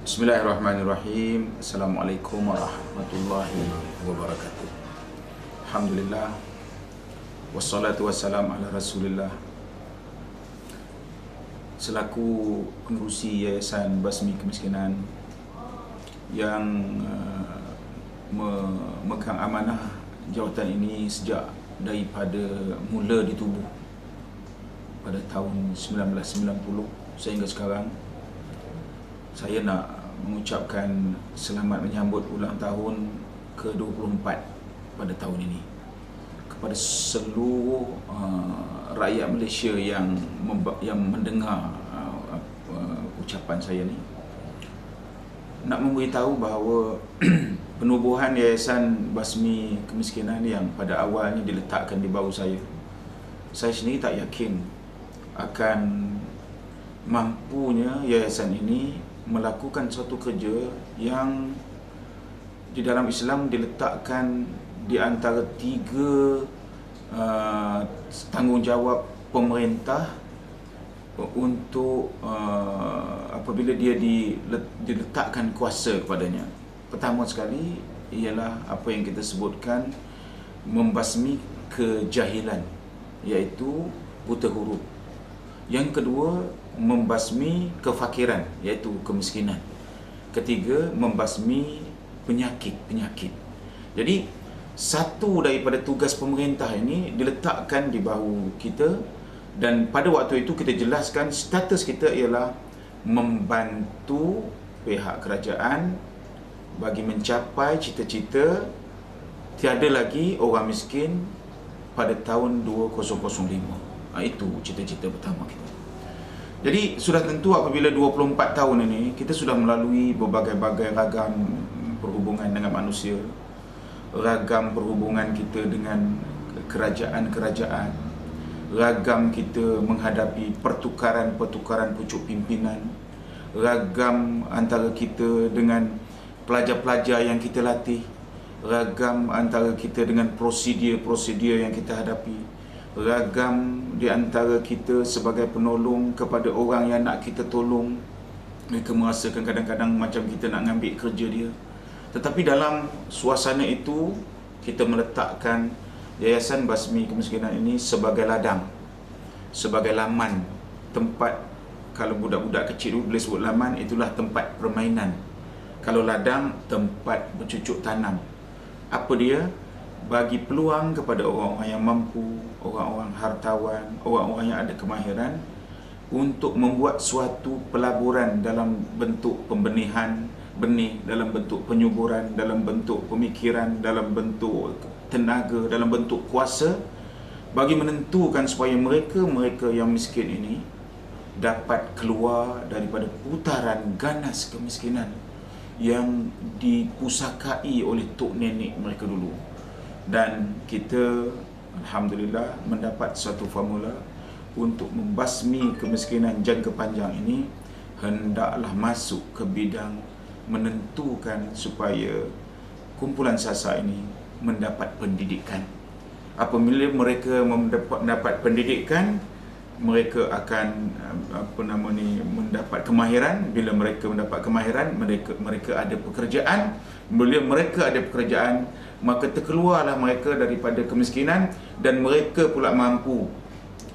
Bismillahirrahmanirrahim. Assalamualaikum warahmatullahi wabarakatuh. Alhamdulillah. Wassalatu wassalam ala Rasulillah. Selaku pengurusi Yayasan Basmi Kemiskinan yang memegang amanah jawatan ini sejak daripada mula ditubuh pada tahun 1990 sehingga sekarang, saya nak mengucapkan selamat menyambut ulang tahun ke-24 pada tahun ini kepada seluruh rakyat Malaysia yang mendengar ucapan saya ni. Nak memberitahu bahawa penubuhan Yayasan Basmi Kemiskinan yang pada awalnya diletakkan di bahu saya sendiri tak yakin akan mampunya yayasan ini melakukan suatu kerja yang di dalam Islam diletakkan di antara tiga tanggungjawab pemerintah untuk apabila dia diletakkan kuasa kepadanya. Pertama sekali ialah apa yang kita sebutkan membasmi kejahilan, iaitu buta huruf. Yang kedua, membasmi kefakiran, iaitu kemiskinan. Ketiga, membasmi penyakit. Jadi, satu daripada tugas pemerintah ini diletakkan di bahu kita, dan pada waktu itu kita jelaskan status kita ialah membantu pihak kerajaan bagi mencapai cita-cita tiada lagi orang miskin pada tahun 2005. Itu cita-cita pertama kita. Jadi sudah tentu apabila 24 tahun ini kita sudah melalui berbagai-bagai ragam perhubungan dengan manusia, ragam perhubungan kita dengan kerajaan-kerajaan, ragam kita menghadapi pertukaran-pertukaran pucuk pimpinan, ragam antara kita dengan pelajar-pelajar yang kita latih, ragam antara kita dengan prosedur-prosedur yang kita hadapi, ragam di antara kita sebagai penolong kepada orang yang nak kita tolong. Mereka merasakan kadang-kadang macam kita nak ambil kerja dia. Tetapi dalam suasana itu, kita meletakkan Yayasan Basmi Kemiskinan ini sebagai ladang, sebagai laman, tempat. Kalau budak-budak kecil dulu boleh sebut laman, itulah tempat permainan. Kalau ladang, tempat bercucuk tanam. Apa dia? Bagi peluang kepada orang-orang yang mampu, orang-orang hartawan, orang-orang yang ada kemahiran untuk membuat suatu pelaburan dalam bentuk pembenihan benih, dalam bentuk penyuburan, dalam bentuk pemikiran, dalam bentuk tenaga, dalam bentuk kuasa, bagi menentukan supaya mereka yang miskin ini dapat keluar daripada putaran ganas kemiskinan yang dipusakai oleh tok nenek mereka dulu. Dan kita alhamdulillah mendapat satu formula untuk membasmi kemiskinan jangka panjang ini. Hendaklah masuk ke bidang menentukan supaya kumpulan sasa ini mendapat pendidikan. Apabila mereka mendapat pendidikan, mereka akan mendapat kemahiran. Bila mereka mendapat kemahiran, mereka ada pekerjaan. Bila mereka ada pekerjaan, maka terkeluarlah mereka daripada kemiskinan, dan mereka pula mampu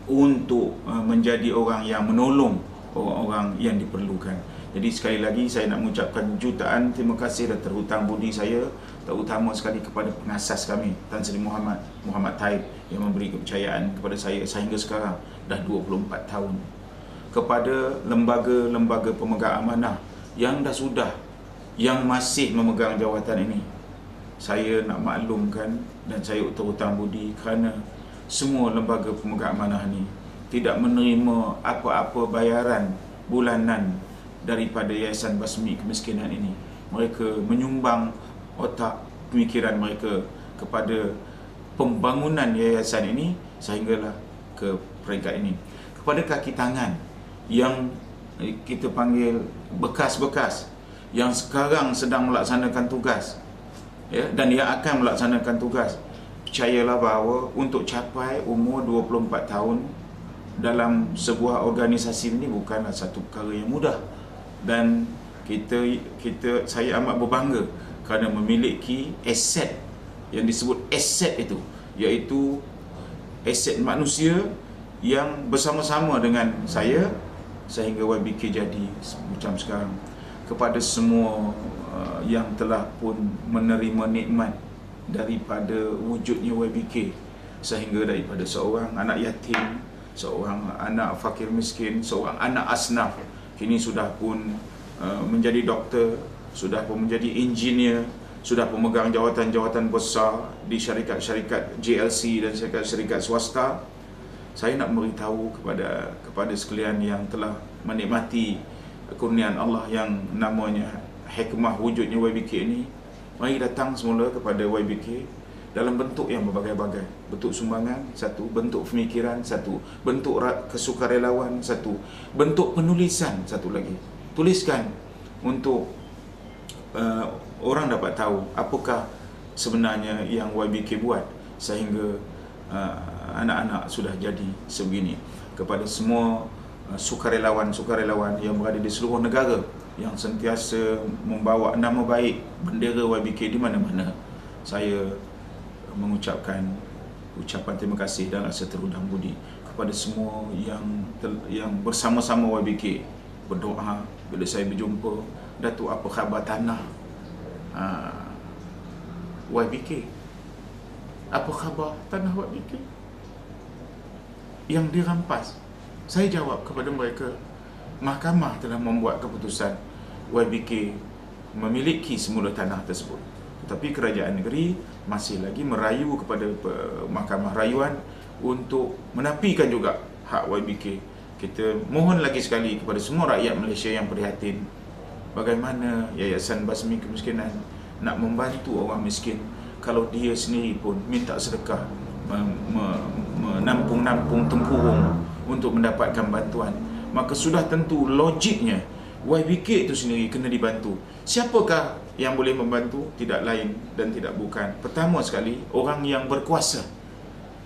untuk menjadi orang yang menolong orang-orang yang diperlukan. Jadi sekali lagi saya nak mengucapkan jutaan terima kasih dan terhutang budi saya terutama sekali kepada pengasas kami, Tan Sri Muhammad Taib, yang memberi kepercayaan kepada saya sehingga sekarang dah 24 tahun. Kepada lembaga-lembaga pemegang amanah yang yang masih memegang jawatan ini, saya nak maklumkan dan saya terhutang budi kerana semua lembaga pemegang amanah ini tidak menerima apa-apa bayaran bulanan daripada Yayasan Basmi Kemiskinan ini. Mereka menyumbang otak pemikiran mereka kepada pembangunan yayasan ini sehinggalah ke peringkat ini. Kepada kaki tangan yang kita panggil bekas-bekas yang sekarang sedang melaksanakan tugas, dan yang akan melaksanakan tugas, percayalah bahawa untuk capai umur 24 tahun dalam sebuah organisasi ini bukanlah satu perkara yang mudah. Dan saya amat berbangga kerana memiliki aset yang disebut aset itu, iaitu aset manusia yang bersama-sama dengan saya sehingga YBK jadi macam sekarang. Kepada semua yang telah pun menerima nikmat daripada wujudnya YBK, sehingga daripada seorang anak yatim, seorang anak fakir miskin, seorang anak asnaf, kini sudah pun menjadi doktor, sudah pun menjadi engineer, sudah pemegang jawatan-jawatan besar di syarikat-syarikat JLC dan syarikat-syarikat swasta. Saya nak beritahu kepada sekalian yang telah menikmati kurniaan Allah yang namanya hikmah wujudnya YBK ini, mari datang semula kepada YBK dalam bentuk yang berbagai-bagai. Bentuk sumbangan satu, bentuk pemikiran satu, bentuk kesukarelawan satu, bentuk penulisan satu lagi. Tuliskan untuk orang dapat tahu apakah sebenarnya yang YBK buat sehingga anak-anak sudah jadi sebegini. Kepada semua sukarelawan-sukarelawan yang berada di seluruh negara yang sentiasa membawa nama baik bendera YBK di mana-mana, saya mengucapkan ucapan terima kasih dan rasa terudang budi kepada semua yang bersama-sama YBK berdoa bila saya berjumpa, Datuk, apa khabar tanah YBK? Apa khabar tanah YBK yang dirampas? Saya jawab kepada mereka, mahkamah telah membuat keputusan YBK memiliki semula tanah tersebut, tetapi kerajaan negeri masih lagi merayu kepada mahkamah rayuan untuk menafikan juga hak YBK. Kita mohon lagi sekali kepada semua rakyat Malaysia yang prihatin, bagaimana Yayasan Basmi Kemiskinan nak membantu orang miskin kalau dia sendiri pun minta sedekah, menampung-nampung tempurung untuk mendapatkan bantuan. Maka sudah tentu logiknya YBK itu sendiri kena dibantu. Siapakah yang boleh membantu? Tidak lain dan tidak bukan, pertama sekali, orang yang berkuasa.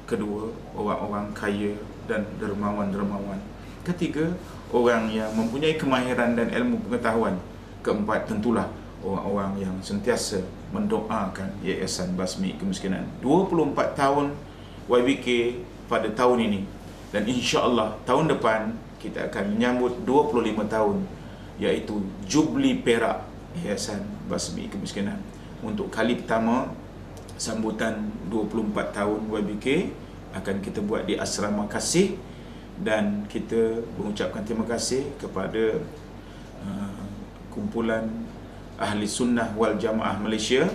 Kedua, orang-orang kaya dan dermawan-dermawan. Ketiga, orang yang mempunyai kemahiran dan ilmu pengetahuan. Keempat, tentulah orang-orang yang sentiasa mendoakan Yayasan Basmi Kemiskinan. 24 tahun YBK pada tahun ini, dan insya-Allah tahun depan kita akan menyambut 25 tahun, iaitu Jubli Perak Yayasan Basmi Kemiskinan. Untuk kali pertama sambutan 24 tahun YBK akan kita buat di Asrama Kasih, dan kita mengucapkan terima kasih kepada kumpulan Ahli Sunnah wal Jamaah Malaysia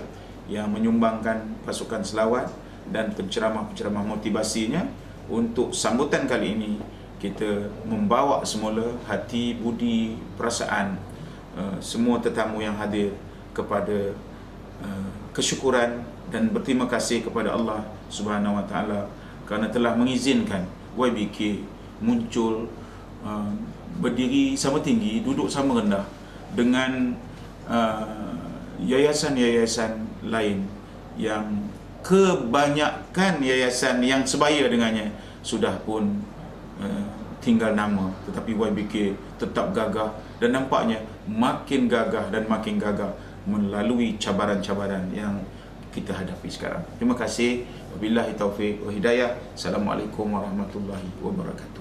yang menyumbangkan pasukan selawat dan penceramah-penceramah motivasinya. Untuk sambutan kali ini, kita membawa semula hati, budi, perasaan semua tetamu yang hadir kepada kesyukuran dan berterima kasih kepada Allah Subhanahu Wa Taala kerana telah mengizinkan YBK muncul, berdiri sama tinggi, duduk sama rendah dengan yayasan-yayasan lain yang kebanyakan yayasan yang sebaya dengannya sudah pun tinggal nama, tetapi YBK tetap gagah dan nampaknya makin gagah dan makin gagah melalui cabaran-cabaran yang kita hadapi sekarang. Terima kasih. Wabillahi taufiq wa hidayah. Assalamualaikum warahmatullahi wabarakatuh.